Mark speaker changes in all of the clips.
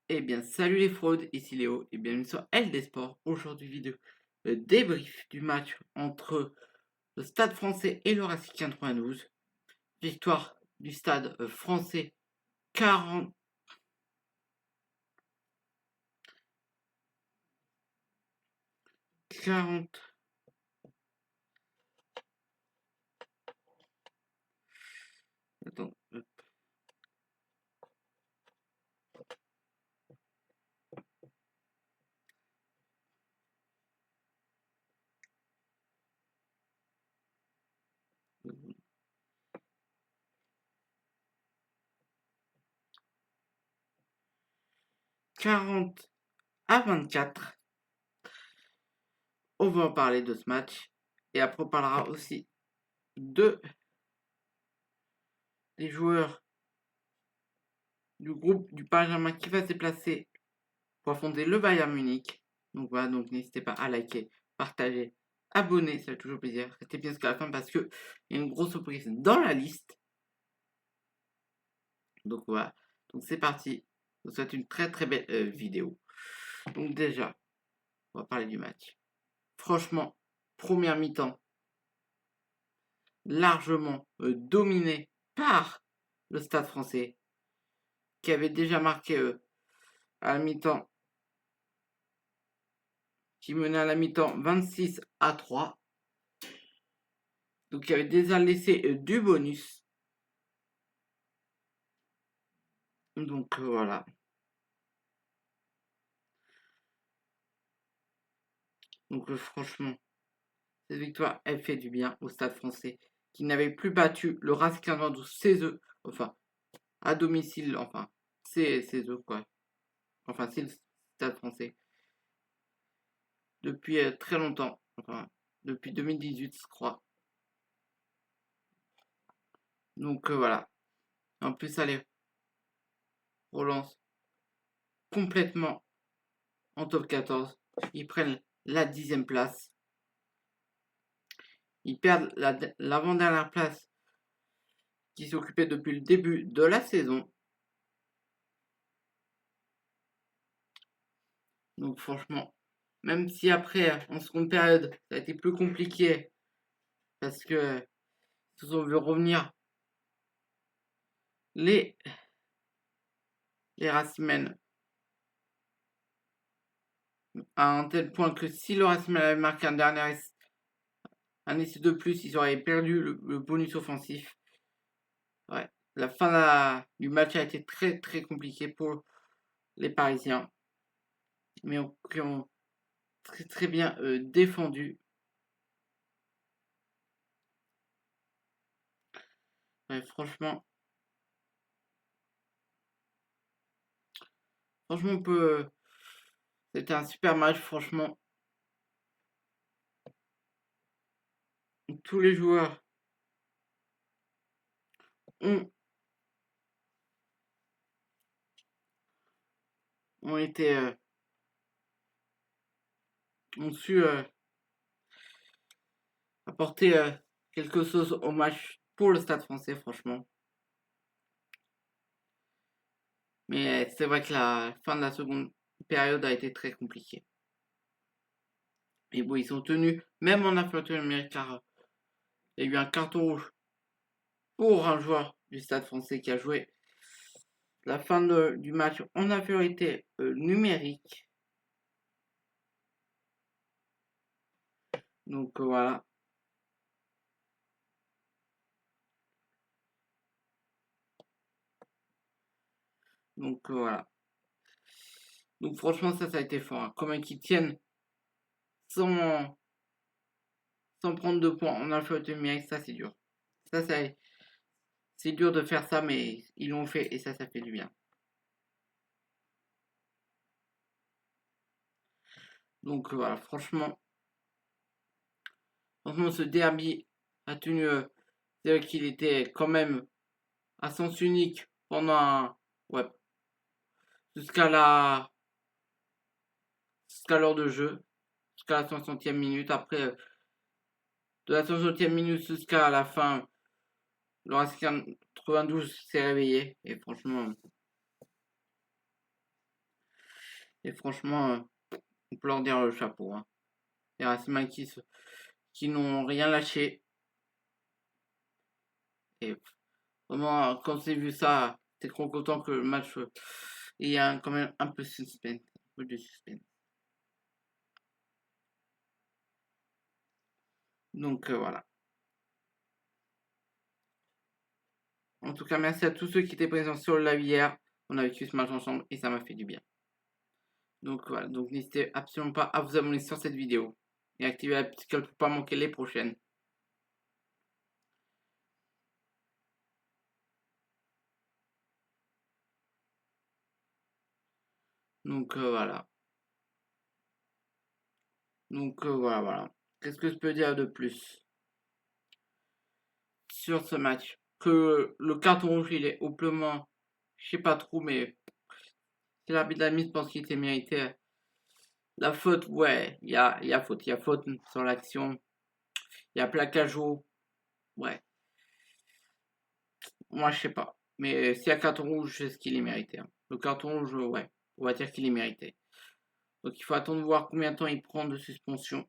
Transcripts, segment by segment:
Speaker 1: Eh bien, salut les fraudes, ici Léo et bienvenue sur LD Sport. Aujourd'hui, vidéo débrief du match entre le Stade français et le Racing 92. Victoire du Stade français 40, 40, attends, 40-24. On va en parler de ce match et après on parlera aussi de des joueurs du groupe du Paris Saint-Germain qui va se déplacer pour affronter le Bayern Munich. Donc voilà, donc n'hésitez pas à liker, partager, abonner, ça fait toujours plaisir. Restez bien jusqu'à la fin parce que il y a une grosse surprise dans la liste. Donc voilà, donc c'est parti. Je vous souhaite une très très belle vidéo. Donc déjà, on va parler du match. Franchement, première mi-temps, largement dominé par le Stade français, qui avait déjà marqué à la mi-temps, qui menait à la mi-temps 26-3. Donc il avait déjà laissé du bonus. Donc voilà. Donc franchement, cette victoire, elle fait du bien au Stade français, qui n'avait plus battu le Racing 92 chez eux, enfin, à domicile, enfin, c'est eux quoi. Enfin, c'est le Stade français. Depuis très longtemps, enfin, depuis 2018, je crois. Donc voilà. En plus, ça les relance complètement en top 14. Ils prennent la 10e place. Ils perdent l'avant-dernière place qui s'occupait depuis le début de la saison. Donc franchement, même si après, en seconde période, ça a été plus compliqué parce que ils se sont vu revenir les, les Racingmen à un tel point que si le Racingmen avait marqué un essai de plus, ils auraient perdu le bonus offensif. Ouais. La fin du match a été très très compliquée pour les Parisiens, mais qui ont très très bien défendu. Ouais, franchement, on peut. C'était un super match, franchement. Tous les joueurs ont, ont été ont su apporter quelque chose au match pour le Stade français, franchement. Mais c'est vrai que la fin de la seconde période a été très compliquée. Et bon, ils sont tenus, même en infériorité numérique, car il y a eu un carton rouge pour un joueur du Stade français qui a joué la fin du match en infériorité numérique. Donc voilà. Donc voilà. Donc franchement, ça a été fort. Hein. Comment ils tiennent sans, sans prendre de points en infériorité numérique, ça c'est dur. Ça, c'est dur de faire ça, mais ils l'ont fait et ça fait du bien. Donc voilà, franchement, ce derby a tenu. C'est vrai qu'il était quand même à sens unique pendant ouais, jusqu'à l'heure de jeu, jusqu'à la 60e minute. Après, de la 60e minute jusqu'à la fin, le Racing 92 s'est réveillé. Et franchement, Et franchement, on peut leur dire le chapeau. Hein. Les Racing qui n'ont rien lâché. Et vraiment, quand j'ai vu ça, j'étais trop content que le match, il y a quand même un peu de suspense. Un peu de suspense. Donc voilà. En tout cas, merci à tous ceux qui étaient présents sur le live hier. On a vécu ce match ensemble et ça m'a fait du bien. Donc voilà, donc n'hésitez absolument pas à vous abonner sur cette vidéo et activer la petite cloche pour ne pas manquer les prochaines. Donc voilà. Donc voilà. Qu'est-ce que je peux dire de plus sur ce match? Que le carton rouge, il est amplement, je sais pas trop, mais si l'arbitre a mis, je pense qu'il était mérité. La faute, ouais, il y a faute. Il y a faute sur l'action. Il y a plaquage haut. Ouais. Moi, je sais pas. Mais s'il y a carton rouge, c'est ce qu'il est mérité. Hein. Le carton rouge, ouais. On va dire qu'il est mérité. Donc il faut attendre de voir combien de temps il prend de suspension.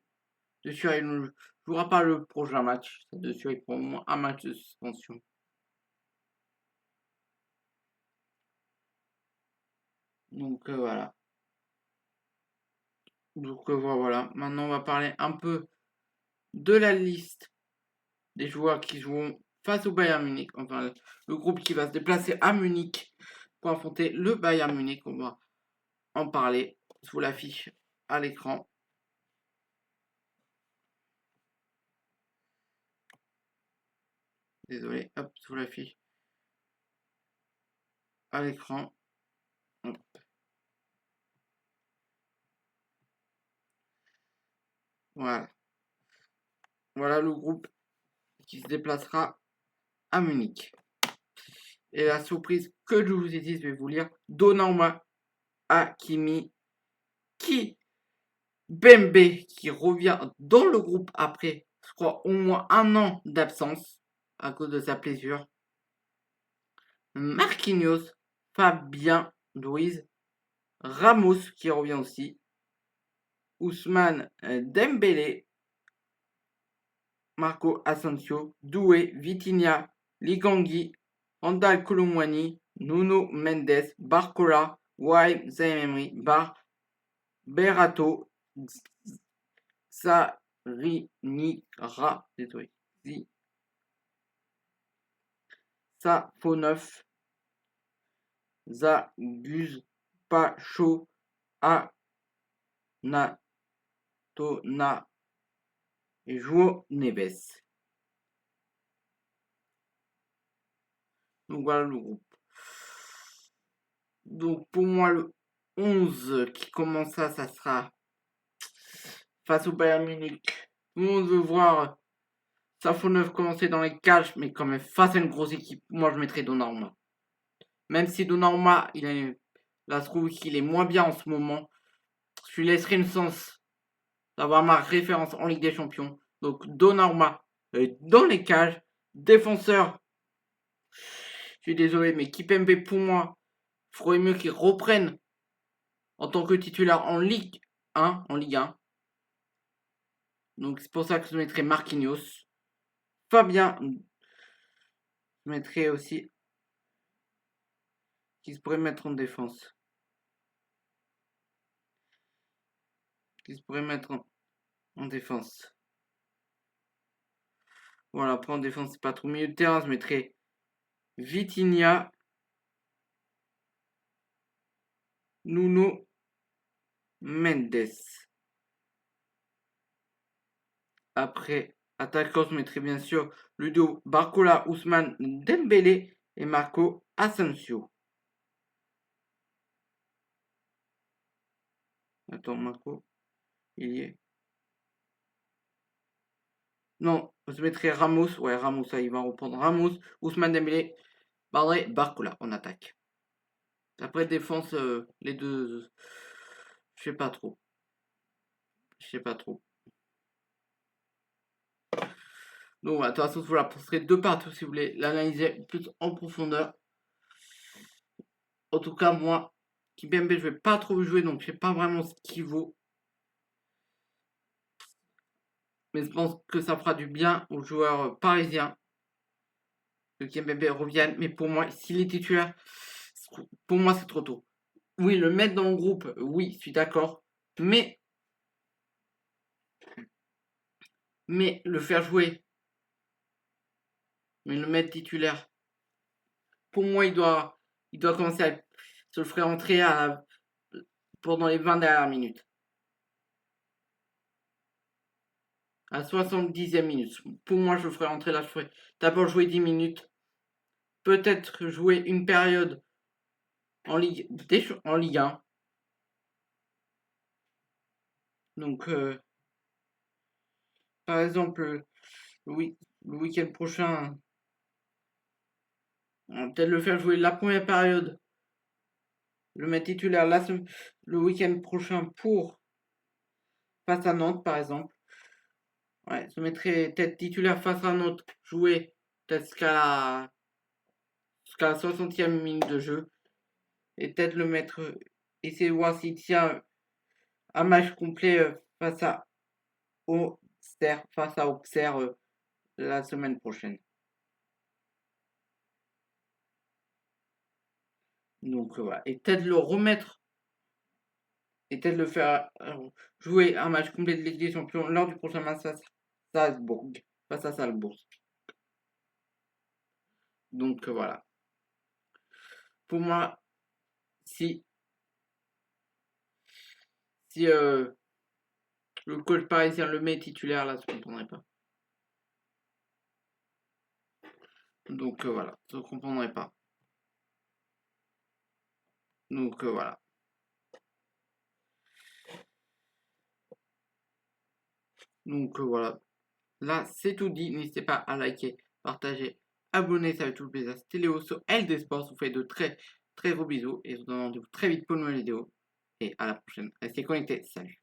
Speaker 1: Dessus, il ne jouera pas le prochain match. Dessus, il prend au moins un match de suspension. Donc voilà. Donc voilà. Maintenant, on va parler un peu de la liste des joueurs qui joueront face au Bayern Munich. Enfin, le groupe qui va se déplacer à Munich pour affronter le Bayern Munich. On va en parler. Je vous l'affiche à l'écran. Désolé, hop, je vous l'affiche à l'écran. Voilà. Voilà le groupe qui se déplacera à Munich. Et la surprise que je vous ai dit, je vais vous lire. Donnarumma, Hakimi, Bembe qui revient dans le groupe après, je crois, au moins un an d'absence à cause de sa blessure. Marquinhos, Fabien Ruiz, Ramos qui revient aussi, Ousmane Dembélé, Marco Asensio, Doué, Vitinha, Ligangui, Randal Colomwani, Nuno Mendes, Barcola, Wai Zaïre-Emery, Berato, Sarinira, désolé, Safonov, Zaguz, Pacho, Anatona et João Neves. Donc voilà le groupe. Donc pour moi le 11 qui commencera, ça sera face au Bayern Munich. Tout le monde veut voir Safonov commencer dans les cages, mais quand même face à une grosse équipe, moi je mettrais Donnarumma. Même si Donnarumma, là je trouve qu'il est moins bien en ce moment, je lui laisserai une chance d'avoir ma référence en Ligue des Champions. Donc Donnarumma dans les cages, défenseur. Je suis désolé, mais Kimpembe pour moi, il faudrait mieux qu'il reprenne en tant que titulaire en Ligue 1, Donc c'est pour ça que je mettrais Marquinhos. Fabien, je mettrais aussi qui se pourrait mettre en défense. Qui se pourrait mettre en défense. Voilà, après en défense, c'est pas trop. Milieu de terrain, je mettrais Vitinha, Nuno Mendes. Après, attaquant, je mettrais bien sûr Ludo Barcola, Ousmane Dembélé et Marco Asensio. Attends, Marco, il y est. Non, je mettrais Ramos. Ouais, Ramos, ça, il va reprendre Ramos, Ousmane Dembélé, Barré, Barcola en attaque. Après, défense, les deux, je sais pas trop. Je sais pas trop. Donc, de toute façon, je vous la posterai de partout si vous voulez l'analyser plus en profondeur. En tout cas, moi, Kimpembe, je vais pas trop jouer, donc je sais pas vraiment ce qu'il vaut. Mais je pense que ça fera du bien aux joueurs parisiens que Kimpembe revienne. Mais pour moi, s'il est titulaire, pour moi, c'est trop tôt. Oui, le mettre dans le groupe, oui, je suis d'accord. Mais le faire jouer, mais le mettre titulaire, pour moi, il doit commencer à se le ferait entrer pendant les 20 dernières minutes. À 70e minute. Pour moi, je le ferai entrer là. Je ferai d'abord jouer 10 minutes. Peut-être jouer une période en Ligue 1. Donc, par exemple, le week-end prochain, on va peut-être le faire jouer la première période. Le mettre titulaire le week-end prochain pour face à Nantes, par exemple. Ouais, se mettrait peut-être titulaire face à Nantes, jouer peut-être jusqu'à la 60e minute de jeu. Et peut-être le mettre, essayer de voir s'il tient un match complet face à Auxerre la semaine prochaine. Donc voilà. Et peut-être le remettre et peut-être le faire jouer un match complet de Ligue des Champions lors du prochain match à Salzbourg. Face à Salzbourg. Donc voilà. Pour moi, si le coach parisien le met titulaire, là, je ne comprendrais pas. Donc voilà, je ne comprendrais pas. Donc voilà. Donc voilà. Là, c'est tout dit. N'hésitez pas à liker, partager, abonner, ça fait tout le plaisir. C'était Léo sur LD Sports. Je vous fais de très très gros bisous et je vous donne rendez-vous très vite pour une nouvelle vidéo. Et à la prochaine. Restez connectés. Salut.